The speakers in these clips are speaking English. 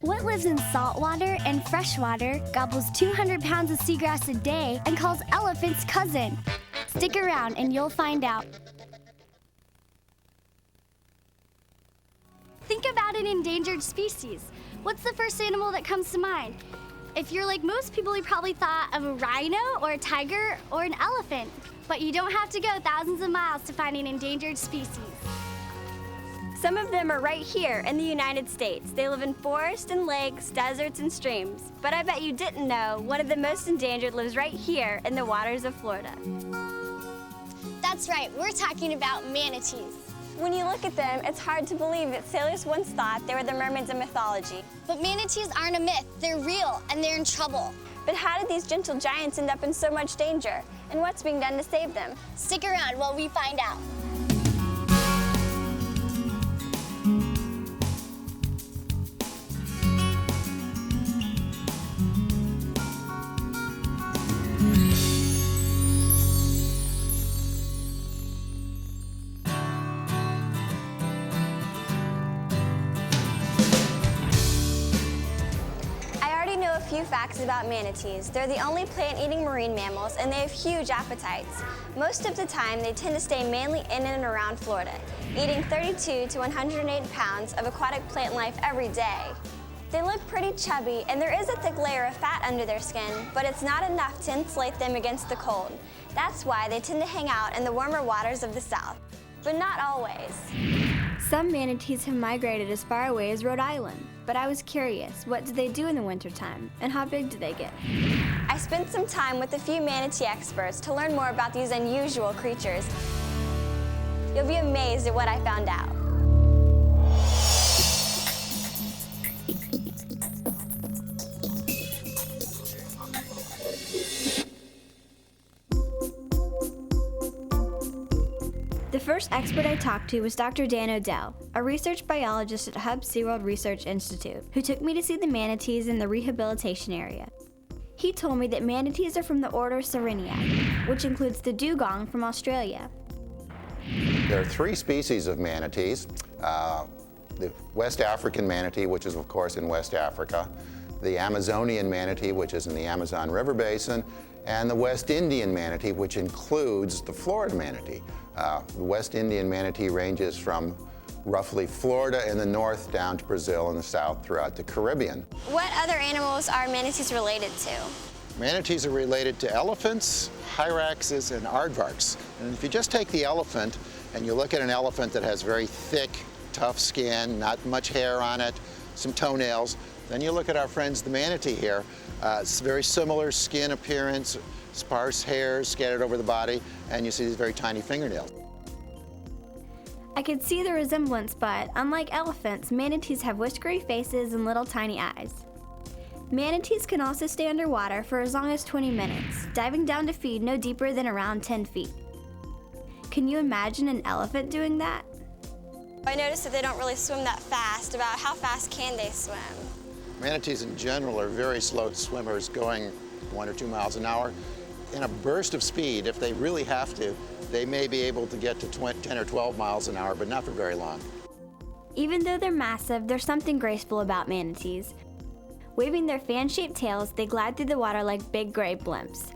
What lives in saltwater and freshwater, gobbles 200 pounds of seagrass a day, and calls elephants cousin? Stick around and you'll find out. Think about an endangered species. What's the first animal that comes to mind? If you're like most people, you probably thought of a rhino or a tiger or an elephant. But you don't have to go thousands of miles to find an endangered species. Some of them are right here in the United States. They live in forests and lakes, deserts and streams. But I bet you didn't know one of the most endangered lives right here in the waters of Florida. That's right, we're talking about manatees. When you look at them, it's hard to believe that sailors once thought they were the mermaids of mythology. But manatees aren't a myth, they're real and they're in trouble. But how did these gentle giants end up in so much danger? And what's being done to save them? Stick around while we find out. A few facts about manatees. They're the only plant-eating marine mammals, and they have huge appetites. Most of the time, they tend to stay mainly in and around Florida, eating 32 to 108 pounds of aquatic plant life every day. They look pretty chubby, and there is a thick layer of fat under their skin, but it's not enough to insulate them against the cold. That's why they tend to hang out in the warmer waters of the South. But not always. Some manatees have migrated as far away as Rhode Island. But I was curious, what do they do in the wintertime, and how big do they get? I spent some time with a few manatee experts to learn more about these unusual creatures. You'll be amazed at what I found out. The first expert I talked to was Dr. Dan Odell, a research biologist at Hub SeaWorld Research Institute, who took me to see the manatees in the rehabilitation area. He told me that manatees are from the order Sirenia, which includes the dugong from Australia. There are 3 species of manatees. The West African manatee, which is of course in West Africa, the Amazonian manatee, which is in the Amazon River Basin, and the West Indian manatee, which includes the Florida manatee. The West Indian manatee ranges from roughly Florida in the north down to Brazil in the south throughout the Caribbean. What other animals are manatees related to? Manatees are related to elephants, hyraxes, and aardvarks. And if you just take the elephant and you look at an elephant that has very thick, tough skin, not much hair on it, some toenails, then you look at our friends the manatee here. It's very similar skin appearance, sparse hairs scattered over the body, and you see these very tiny fingernails. I could see the resemblance, but unlike elephants, manatees have whiskery faces and little tiny eyes. Manatees can also stay underwater for as long as 20 minutes, diving down to feed no deeper than around 10 feet. Can you imagine an elephant doing that? I noticed that they don't really swim that fast. About how fast can they swim? Manatees in general are very slow swimmers, going 1 or 2 miles an hour. In a burst of speed, if they really have to, they may be able to get to 10 or 12 miles an hour, but not for very long. Even though they're massive, there's something graceful about manatees. Waving their fan-shaped tails, they glide through the water like big gray blimps.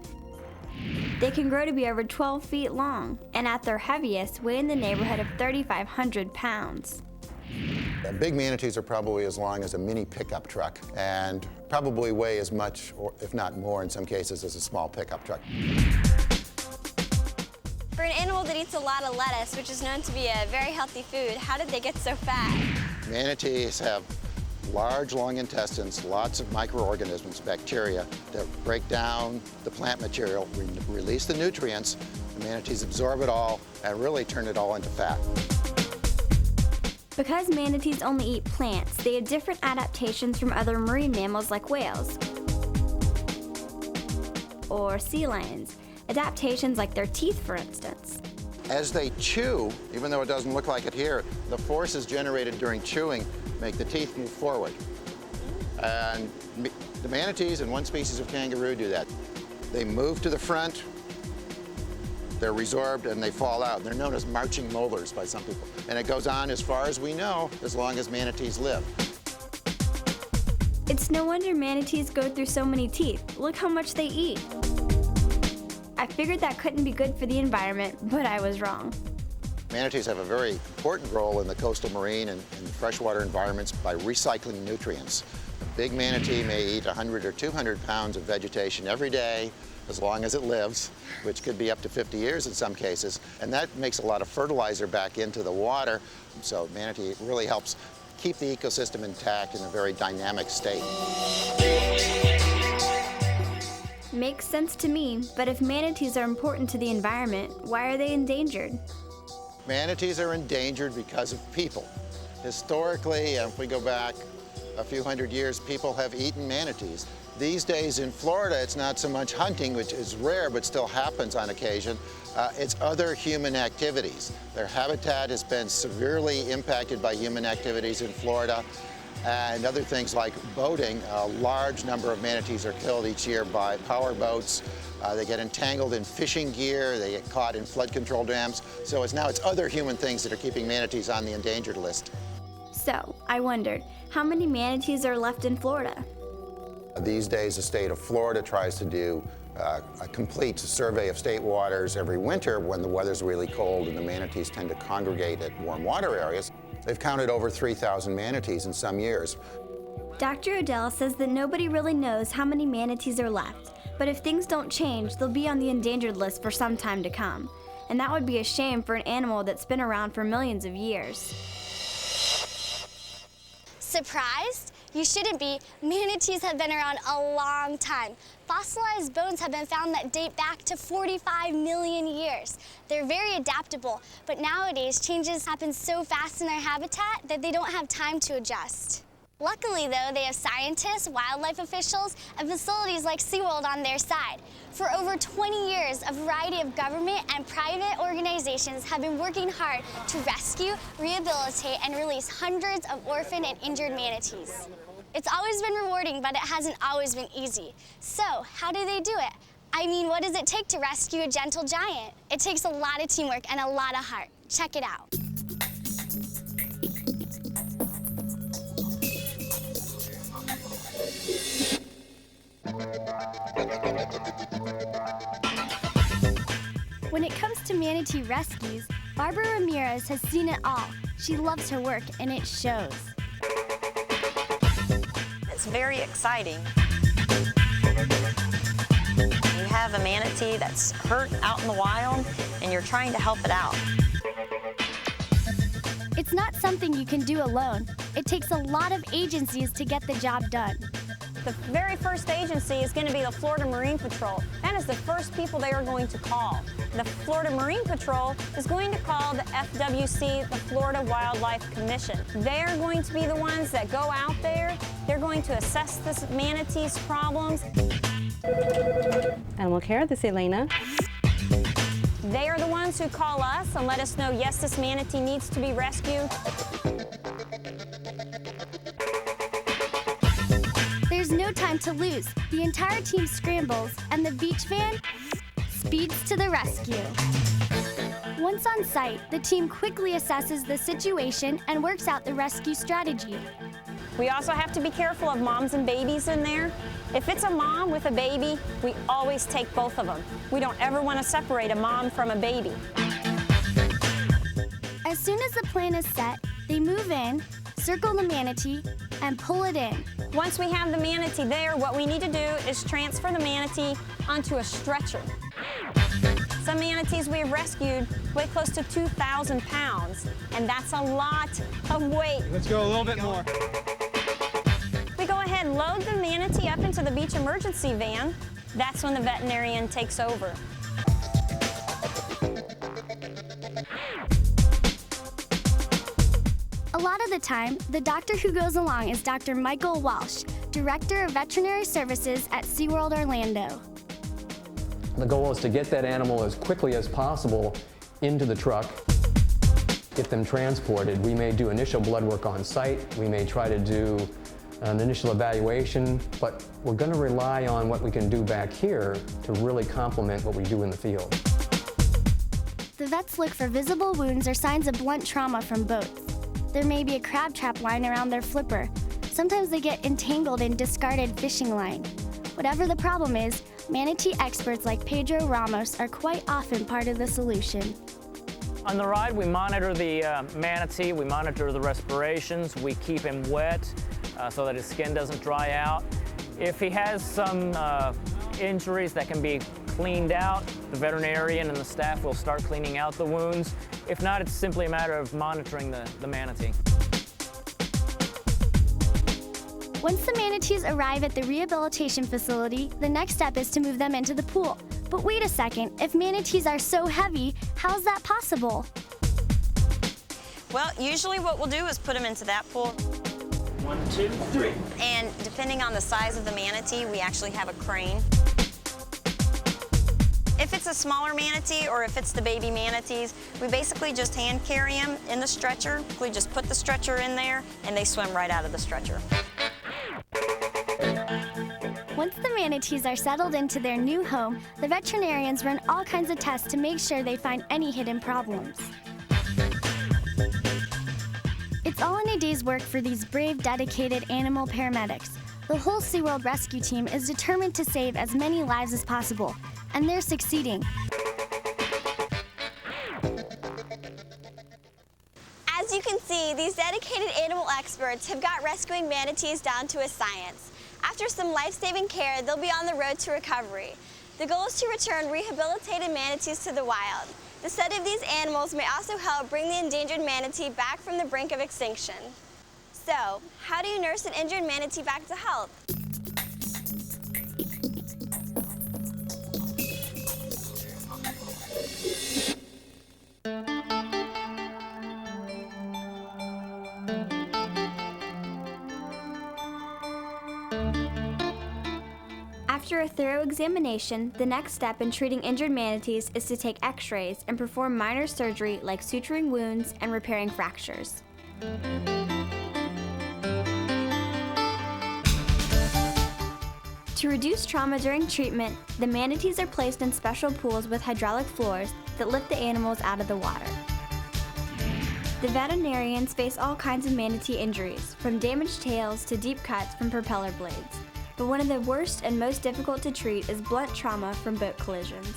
They can grow to be over 12 feet long, and at their heaviest, weigh in the neighborhood of 3,500 pounds. Big manatees are probably as long as a mini pickup truck and probably weigh as much, or if not more in some cases, as a small pickup truck. For an animal that eats a lot of lettuce, which is known to be a very healthy food, how did they get so fat? Manatees have large, long intestines, lots of microorganisms, bacteria, that break down the plant material, release the nutrients. The manatees absorb it all and really turn it all into fat. Because manatees only eat plants, they have different adaptations from other marine mammals like whales or sea lions. Adaptations like their teeth, for instance. As they chew, even though it doesn't look like it here, the forces generated during chewing make the teeth move forward. And the manatees and one species of kangaroo do that. They move to the front, they're resorbed, and they fall out. They're known as marching molars by some people. And it goes on, as far as we know, as long as manatees live. It's no wonder manatees go through so many teeth. Look how much they eat. I figured that couldn't be good for the environment, but I was wrong. Manatees have a very important role in the coastal marine and freshwater environments by recycling nutrients. A big manatee may eat 100 or 200 pounds of vegetation every day, as long as it lives, which could be up to 50 years in some cases, and that makes a lot of fertilizer back into the water. So manatee really helps keep the ecosystem intact in a very dynamic state. Makes sense to me, but if manatees are important to the environment, why are they endangered? Manatees are endangered because of people. Historically, if we go back a few hundred years, people have eaten manatees. These days in Florida, it's not so much hunting, which is rare but still happens on occasion. It's other human activities. Their habitat has been severely impacted by human activities in Florida, and other things like boating. A large number of manatees are killed each year by power boats. They get entangled in fishing gear, they get caught in flood control dams. So it's other human things that are keeping manatees on the endangered list. So, I wondered, how many manatees are left in Florida? These days, the state of Florida tries to do a complete survey of state waters every winter when the weather's really cold and the manatees tend to congregate at warm water areas. They've counted over 3,000 manatees in some years. Dr. Odell says that nobody really knows how many manatees are left, but if things don't change, they'll be on the endangered list for some time to come. And that would be a shame for an animal that's been around for millions of years. Surprised? You shouldn't be. Manatees have been around a long time. Fossilized bones have been found that date back to 45 million years. They're very adaptable, but nowadays changes happen so fast in their habitat that they don't have time to adjust. Luckily, though, they have scientists, wildlife officials, and facilities like SeaWorld on their side. For over 20 years, a variety of government and private organizations have been working hard to rescue, rehabilitate, and release hundreds of orphaned and injured manatees. It's always been rewarding, but it hasn't always been easy. So, how do they do it? I mean, what does it take to rescue a gentle giant? It takes a lot of teamwork and a lot of heart. Check it out. When it comes to manatee rescues, Barbara Ramirez has seen it all. She loves her work, and it shows. It's very exciting. You have a manatee that's hurt out in the wild, and you're trying to help it out. It's not something you can do alone. It takes a lot of agencies to get the job done. The very first agency is going to be the Florida Marine Patrol. That is the first people they are going to call. The Florida Marine Patrol is going to call the FWC, the Florida Wildlife Commission. They're going to be the ones that go out there. They're going to assess this manatee's problems. Animal Care, this is Elena. They are the ones who call us and let us know, yes, this manatee needs to be rescued. There's no time to lose. The entire team scrambles, and the beach van speeds to the rescue. Once on site, the team quickly assesses the situation and works out the rescue strategy. We also have to be careful of moms and babies in there. If it's a mom with a baby, we always take both of them. We don't ever want to separate a mom from a baby. As soon as the plan is set, they move in, circle the manatee, and pull it in. Once we have the manatee there, what we need to do is transfer the manatee onto a stretcher. Some manatees we have rescued weigh close to 2,000 pounds, and that's a lot of weight. Let's go a little bit more. We go ahead and load the manatee up into the beach emergency van. That's when the veterinarian takes over. A lot of the time, the doctor who goes along is Dr. Michael Walsh, Director of Veterinary Services at SeaWorld Orlando. The goal is to get that animal as quickly as possible into the truck, get them transported. We may do initial blood work on site. We may try to do an initial evaluation, but we're going to rely on what we can do back here to really complement what we do in the field. The vets look for visible wounds or signs of blunt trauma from boats. There may be a crab trap lying around their flipper. Sometimes they get entangled in discarded fishing line. Whatever the problem is, manatee experts like Pedro Ramos are quite often part of the solution. On the ride, we monitor the manatee, we monitor the respirations, we keep him wet so that his skin doesn't dry out. If he has some injuries that can be cleaned out, the veterinarian and the staff will start cleaning out the wounds. If not, it's simply a matter of monitoring the manatee. Once the manatees arrive at the rehabilitation facility, the next step is to move them into the pool. But wait a second, if manatees are so heavy, how is that possible? Well, usually what we'll do is put them into that pool. 1, 2, 3. And depending on the size of the manatee, we actually have a crane. If it's a smaller manatee or if it's the baby manatees, we basically just hand carry them in the stretcher. We just put the stretcher in there and they swim right out of the stretcher. Once the manatees are settled into their new home, the veterinarians run all kinds of tests to make sure they find any hidden problems. It's all in a day's work for these brave, dedicated animal paramedics. The whole SeaWorld rescue team is determined to save as many lives as possible, and they're succeeding. As you can see, these dedicated animal experts have got rescuing manatees down to a science. After some life-saving care, they'll be on the road to recovery. The goal is to return rehabilitated manatees to the wild. The study of these animals may also help bring the endangered manatee back from the brink of extinction. So, how do you nurse an injured manatee back to health? After a thorough examination, the next step in treating injured manatees is to take x-rays and perform minor surgery like suturing wounds and repairing fractures. To reduce trauma during treatment, the manatees are placed in special pools with hydraulic floors that lift the animals out of the water. The veterinarians face all kinds of manatee injuries, from damaged tails to deep cuts from propeller blades. But one of the worst and most difficult to treat is blunt trauma from boat collisions.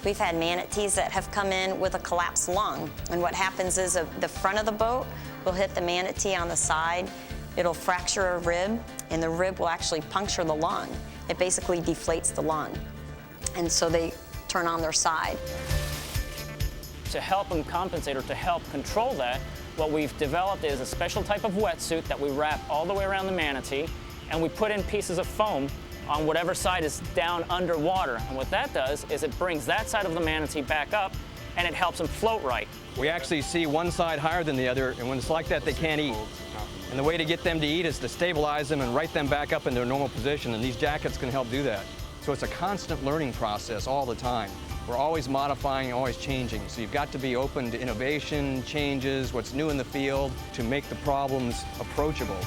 We've had manatees that have come in with a collapsed lung, and what happens is the front of the boat will hit the manatee on the side. It'll fracture a rib, and the rib will actually puncture the lung. It basically deflates the lung, and so they turn on their side. To help them compensate or to help control that, what we've developed is a special type of wetsuit that we wrap all the way around the manatee, and we put in pieces of foam on whatever side is down underwater. And what that does is it brings that side of the manatee back up, and it helps them float right. We actually see one side higher than the other, and when it's like that, they can't eat. And the way to get them to eat is to stabilize them and right them back up in their normal position, and these jackets can help do that. So it's a constant learning process all the time. We're always modifying, always changing. So you've got to be open to innovation, changes, what's new in the field to make the problems approachable.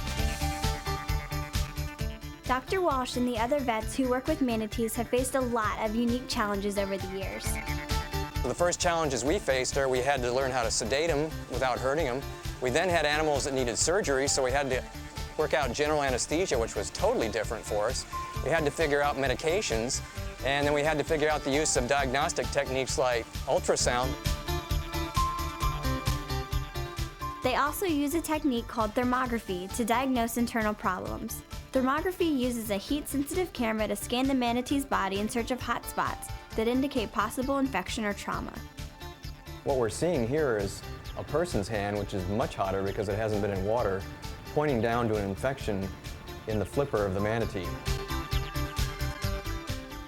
Dr. Walsh and the other vets who work with manatees have faced a lot of unique challenges over the years. The first challenges we faced are we had to learn how to sedate them without hurting them. We then had animals that needed surgery, so we had to work out general anesthesia, which was totally different for us. We had to figure out medications, and then we had to figure out the use of diagnostic techniques like ultrasound. They also use a technique called thermography to diagnose internal problems. Thermography uses a heat-sensitive camera to scan the manatee's body in search of hot spots that indicate possible infection or trauma. What we're seeing here is a person's hand, which is much hotter because it hasn't been in water, pointing down to an infection in the flipper of the manatee.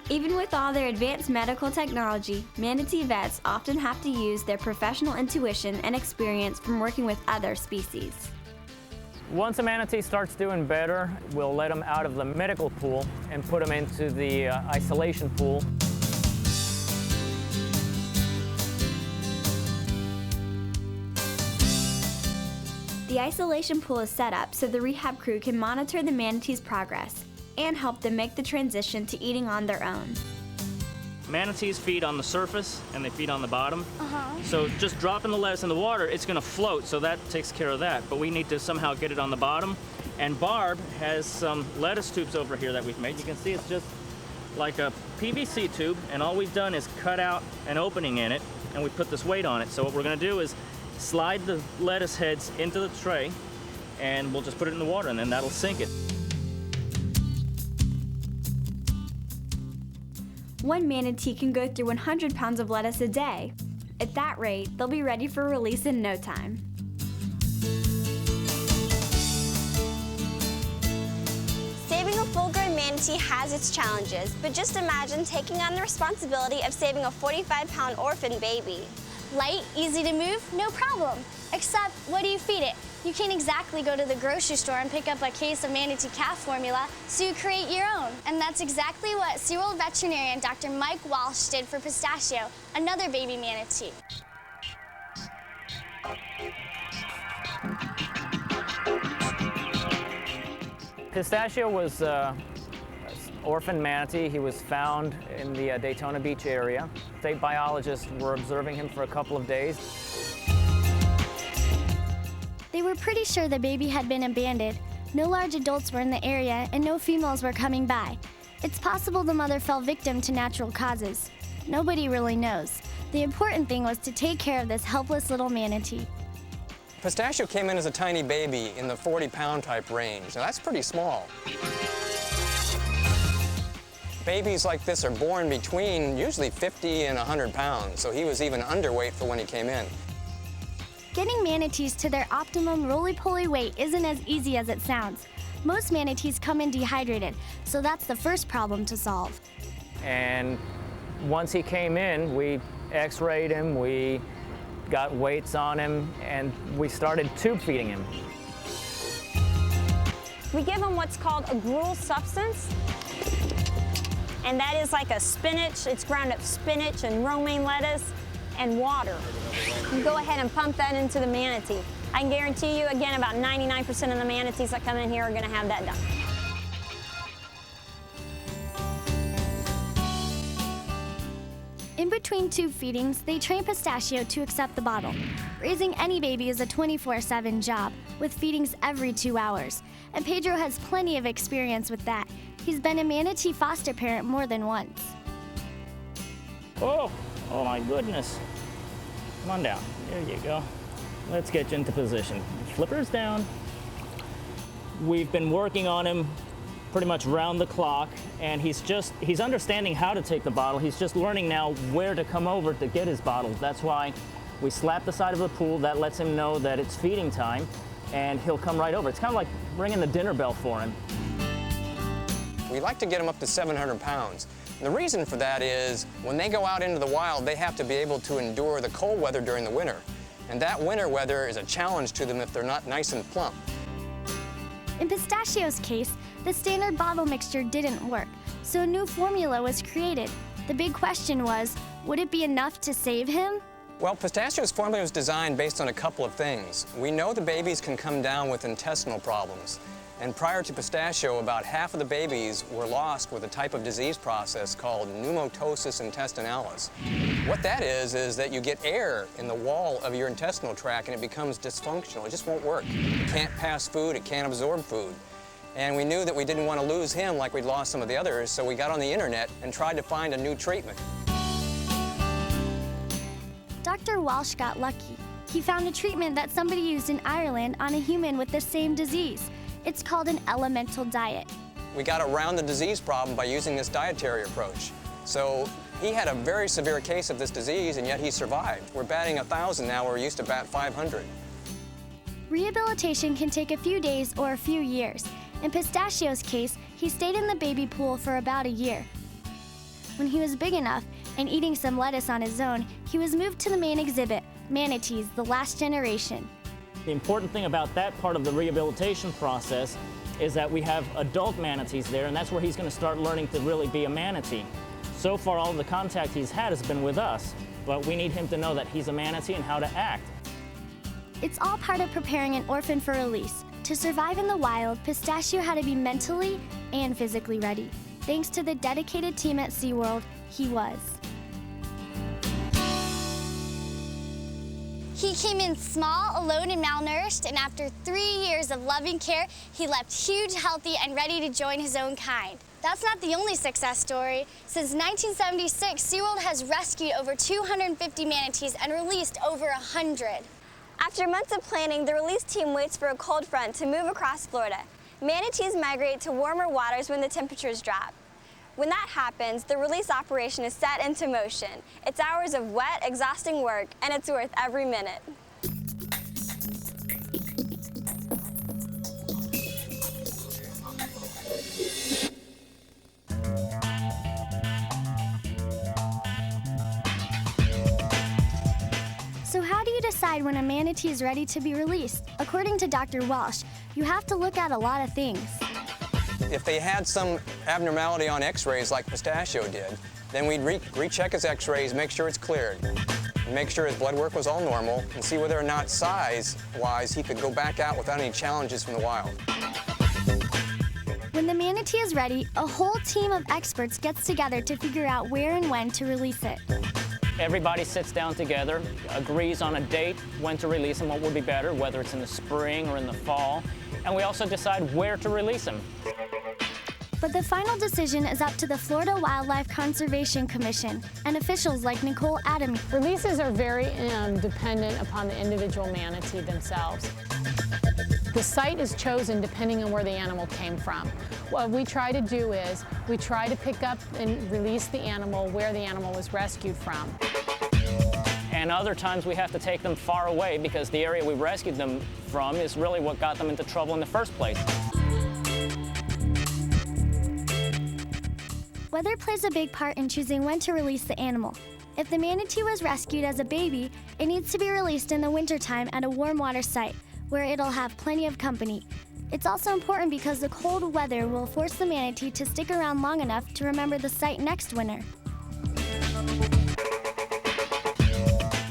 Even with all their advanced medical technology, manatee vets often have to use their professional intuition and experience from working with other species. Once a manatee starts doing better, we'll let them out of the medical pool and put them into the isolation pool. The isolation pool is set up so the rehab crew can monitor the manatee's progress and help them make the transition to eating on their own. Manatees feed on the surface and they feed on the bottom. So just dropping the lettuce in the water, it's going to float, so that takes care of that. But we need to somehow get it on the bottom. And Barb has some lettuce tubes over here that we've made. You can see it's just like a PVC tube, and all we've done is cut out an opening in it, and we put this weight on it. So what we're gonna do is slide the lettuce heads into the tray, and we'll just put it in the water, and then that'll sink it. One manatee can go through 100 pounds of lettuce a day. At that rate, they'll be ready for release in no time. Saving a full-grown manatee has its challenges, but just imagine taking on the responsibility of saving a 45-pound orphan baby. Light, easy to move, no problem. Except, what do you feed it? You can't exactly go to the grocery store and pick up a case of manatee calf formula, so you create your own. And that's exactly what SeaWorld veterinarian Dr. Mike Walsh did for Pistachio, another baby manatee. Pistachio was an orphan manatee. He was found in the Daytona Beach area. State biologists were observing him for a couple of days. They were pretty sure the baby had been abandoned. No large adults were in the area, and no females were coming by. It's possible the mother fell victim to natural causes. Nobody really knows. The important thing was to take care of this helpless little manatee. Pistachio came in as a tiny baby in the 40-pound type range. Now that's pretty small. Babies like this are born between usually 50 and 100 pounds, so he was even underweight for when he came in. Getting manatees to their optimum roly-poly weight isn't as easy as it sounds. Most manatees come in dehydrated, so that's the first problem to solve. And once he came in, we x-rayed him, we got weights on him, and we started tube feeding him. We give them what's called a gruel substance, and that is like a spinach. It's ground up spinach and romaine lettuce and water. You go ahead and pump that into the manatee. I can guarantee you, again, about 99% of the manatees that come in here are gonna have that done. In between tube feedings, they train Pistachio to accept the bottle. Raising any baby is a 24/7 job, with feedings every 2 hours. And Pedro has plenty of experience with that. He's been a manatee foster parent more than once. Oh my goodness. Come on down, there you go. Let's get you into position. Flippers down. We've been working on him pretty much round the clock, and he's understanding how to take the bottle. He's just learning now where to come over to get his bottles. That's why we slap the side of the pool. That lets him know that it's feeding time, and he'll come right over. It's kind of like ringing the dinner bell for him. We like to get them up to 700 pounds. And the reason for that is when they go out into the wild, they have to be able to endure the cold weather during the winter. And that winter weather is a challenge to them if they're not nice and plump. In Pistachio's case, the standard bottle mixture didn't work, so a new formula was created. The big question was, would it be enough to save him? Well, Pistachio's formula was designed based on a couple of things. We know the babies can come down with intestinal problems. And prior to Pistachio, about half of the babies were lost with a type of disease process called pneumatosis intestinalis. What that is that you get air in the wall of your intestinal tract and it becomes dysfunctional. It just won't work. It can't pass food, it can't absorb food. And we knew that we didn't want to lose him like we'd lost some of the others, so we got on the internet and tried to find a new treatment. Dr. Walsh got lucky. He found a treatment that somebody used in Ireland on a human with the same disease. It's called an elemental diet. We got around the disease problem by using this dietary approach. So he had a very severe case of this disease, and yet he survived. We're batting 1,000 now, where we used to bat 500. Rehabilitation can take a few days or a few years. In Pistachio's case, he stayed in the baby pool for about a year. When he was big enough and eating some lettuce on his own, he was moved to the main exhibit, Manatees, the Last Generation. The important thing about that part of the rehabilitation process is that we have adult manatees there, and that's where he's going to start learning to really be a manatee. So far, all of the contact he's had has been with us, but we need him to know that he's a manatee and how to act. It's all part of preparing an orphan for release. To survive in the wild, Pistachio had to be mentally and physically ready. Thanks to the dedicated team at SeaWorld, he was. He came in small, alone, and malnourished, and after 3 years of loving care, he left huge, healthy, and ready to join his own kind. That's not the only success story. Since 1976, SeaWorld has rescued over 250 manatees and released over 100. After months of planning, the release team waits for a cold front to move across Florida. Manatees migrate to warmer waters when the temperatures drop. When that happens, the release operation is set into motion. It's hours of wet, exhausting work, and it's worth every minute. So how do you decide when a manatee is ready to be released? According to Dr. Walsh, you have to look at a lot of things. If they had some abnormality on x-rays like Pistachio did, then we'd recheck his x-rays, make sure it's cleared, and make sure his blood work was all normal, and see whether or not size-wise he could go back out without any challenges from the wild. When the manatee is ready, a whole team of experts gets together to figure out where and when to release it. Everybody sits down together, agrees on a date, when to release him, what would be better, whether it's in the spring or in the fall, and we also decide where to release him. But the final decision is up to the Florida Wildlife Conservation Commission and officials like Nicole Adamy. Releases are very dependent upon the individual manatee themselves. The site is chosen depending on where the animal came from. What we try to do is we try to pick up and release the animal where the animal was rescued from. And other times we have to take them far away because the area we rescued them from is really what got them into trouble in the first place. Weather plays a big part in choosing when to release the animal. If the manatee was rescued as a baby, it needs to be released in the wintertime at a warm water site where it'll have plenty of company. It's also important because the cold weather will force the manatee to stick around long enough to remember the site next winter.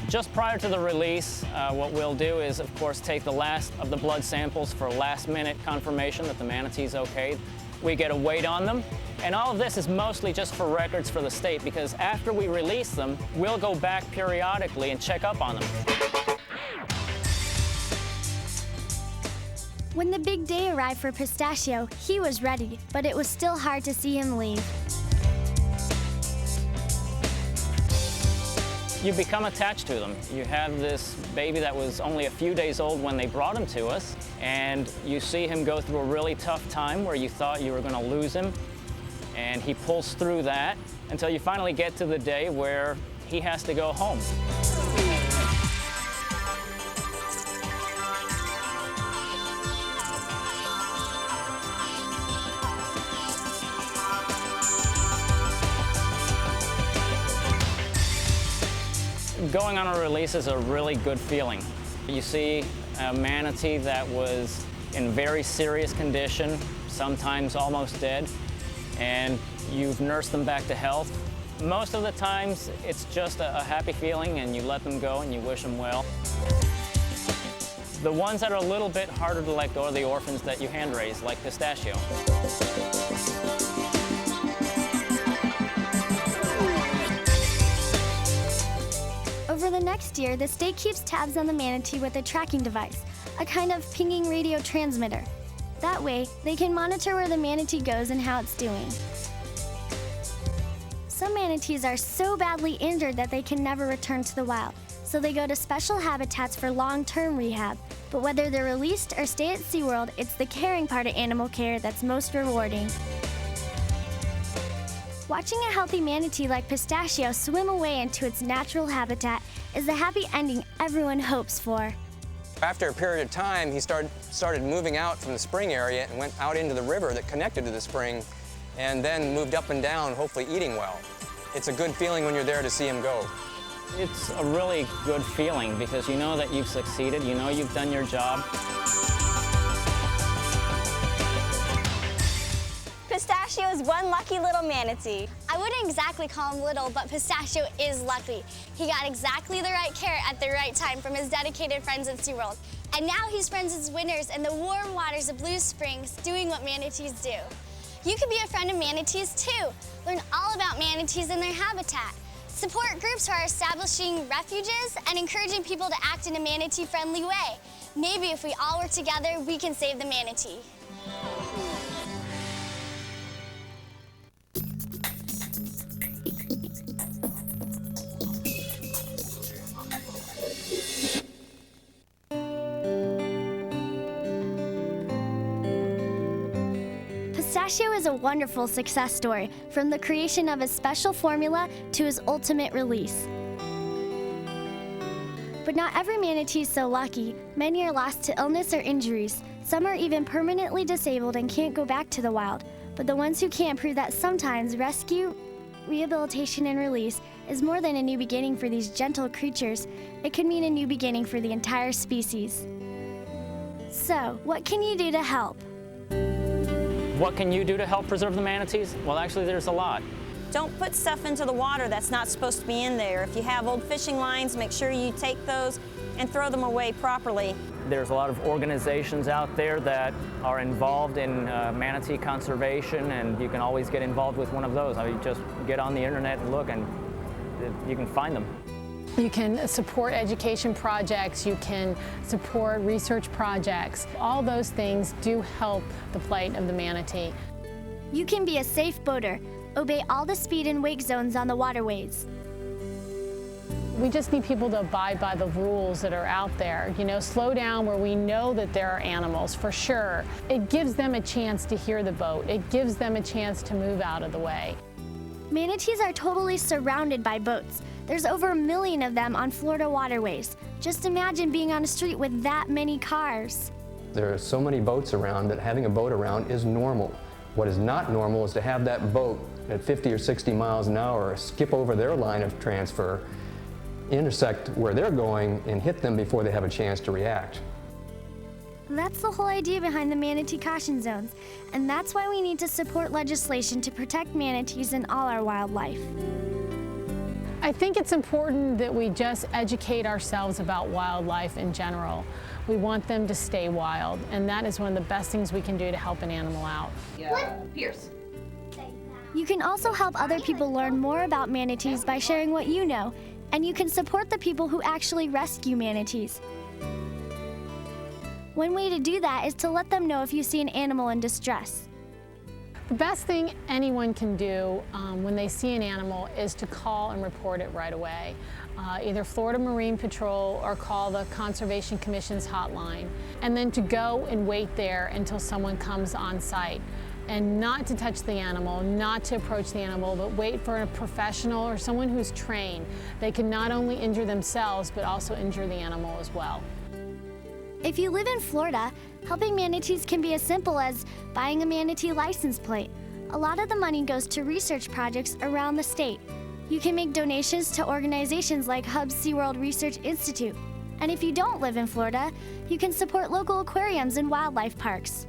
Just prior to the release, what we'll do is, of course, take the last of the blood samples for last-minute confirmation that the manatee's okay. We get a weight on them, and all of this is mostly just for records for the state because after we release them, we'll go back periodically and check up on them. When the big day arrived for Pistachio, he was ready, but it was still hard to see him leave. You become attached to them. You have this baby that was only a few days old when they brought him to us, and you see him go through a really tough time where you thought you were going to lose him, and he pulls through that until you finally get to the day where he has to go home. Going on a release is a really good feeling. You see a manatee that was in very serious condition, sometimes almost dead, and you've nursed them back to health. Most of the times, it's just a happy feeling, and you let them go and you wish them well. The ones that are a little bit harder to let go are the orphans that you hand raise, like Pistachio. Over the next year, the state keeps tabs on the manatee with a tracking device, a kind of pinging radio transmitter. That way, they can monitor where the manatee goes and how it's doing. Some manatees are so badly injured that they can never return to the wild, so they go to special habitats for long-term rehab. But whether they're released or stay at SeaWorld, it's the caring part of animal care that's most rewarding. Watching a healthy manatee like Pistachio swim away into its natural habitat is the happy ending everyone hopes for. After a period of time, he started moving out from the spring area and went out into the river that connected to the spring, and then moved up and down, hopefully eating well. It's a good feeling when you're there to see him go. It's a really good feeling because you know that you've succeeded, you know you've done your job. Pistachio is one lucky little manatee. I wouldn't exactly call him little, but Pistachio is lucky. He got exactly the right care at the right time from his dedicated friends at SeaWorld. And now he spends his winters in the warm waters of Blue Springs doing what manatees do. You can be a friend of manatees too. Learn all about manatees and their habitat. Support groups who are establishing refuges and encouraging people to act in a manatee-friendly way. Maybe if we all work together, we can save the manatee. Pistachio is a wonderful success story, from the creation of his special formula to his ultimate release. But not every manatee is so lucky. Many are lost to illness or injuries. Some are even permanently disabled and can't go back to the wild. But the ones who can prove that sometimes rescue, rehabilitation, and release is more than a new beginning for these gentle creatures. It can mean a new beginning for the entire species. So, what can you do to help? What can you do to help preserve the manatees? Well, actually, there's a lot. Don't put stuff into the water that's not supposed to be in there. If you have old fishing lines, make sure you take those and throw them away properly. There's a lot of organizations out there that are involved in manatee conservation, and you can always get involved with one of those. I mean, just get on the internet and look, and you can find them. You can support education projects, you can support research projects. All those things do help the plight of the manatee. You can be a safe boater. Obey all the speed and wake zones on the waterways. We just need people to abide by the rules that are out there. You know, slow down where we know that there are animals, for sure. It gives them a chance to hear the boat. It gives them a chance to move out of the way. Manatees are totally surrounded by boats. There's over 1 million of them on Florida waterways. Just imagine being on a street with that many cars. There are so many boats around that having a boat around is normal. What is not normal is to have that boat at 50 or 60 miles an hour skip over their line of transfer, intersect where they're going, and hit them before they have a chance to react. That's the whole idea behind the manatee caution zones, and that's why we need to support legislation to protect manatees and all our wildlife. I think it's important that we just educate ourselves about wildlife in general. We want them to stay wild, and that is one of the best things we can do to help an animal out. Pierce. You can also help other people learn more about manatees by sharing what you know, and you can support the people who actually rescue manatees. One way to do that is to let them know if you see an animal in distress. The best thing anyone can do when they see an animal is to call and report it right away. Either Florida Marine Patrol or call the Conservation Commission's hotline, and then to go and wait there until someone comes on site. And not to touch the animal, not to approach the animal, but wait for a professional or someone who's trained. They can not only injure themselves, but also injure the animal as well. If you live in Florida, helping manatees can be as simple as buying a manatee license plate. A lot of the money goes to research projects around the state. You can make donations to organizations like Hub SeaWorld Research Institute. And if you don't live in Florida, you can support local aquariums and wildlife parks.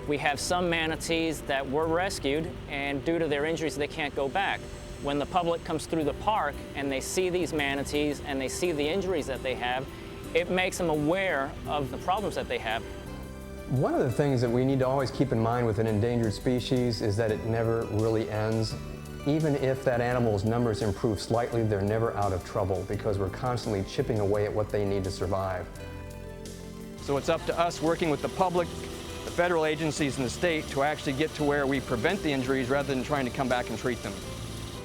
We have some manatees that were rescued, and due to their injuries, they can't go back. When the public comes through the park and they see these manatees and they see the injuries that they have, it makes them aware of the problems that they have. One of the things that we need to always keep in mind with an endangered species is that it never really ends. Even if that animal's numbers improve slightly, they're never out of trouble because we're constantly chipping away at what they need to survive. So it's up to us working with the public, the federal agencies, and the state to actually get to where we prevent the injuries rather than trying to come back and treat them.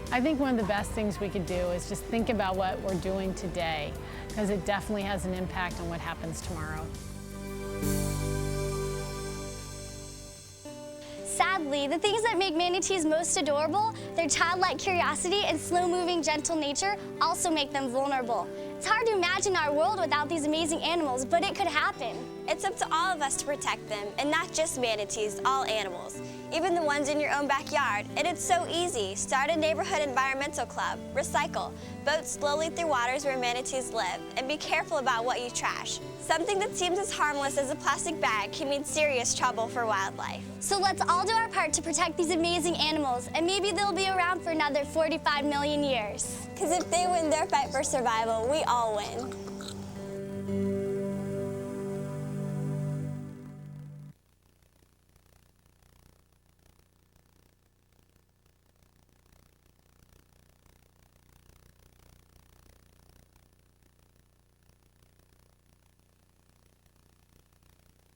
I think one of the best things we could do is just think about what we're doing today, because it definitely has an impact on what happens tomorrow. Sadly, the things that make manatees most adorable, their childlike curiosity and slow-moving, gentle nature, also make them vulnerable. It's hard to imagine our world without these amazing animals, but it could happen. It's up to all of us to protect them, and not just manatees, all animals. Even the ones in your own backyard. And it's so easy. Start a neighborhood environmental club. Recycle. Boat slowly through waters where manatees live. And be careful about what you trash. Something that seems as harmless as a plastic bag can mean serious trouble for wildlife. So let's all do our part to protect these amazing animals, and maybe they'll be around for another 45 million years. Because if they win their fight for survival, we all win.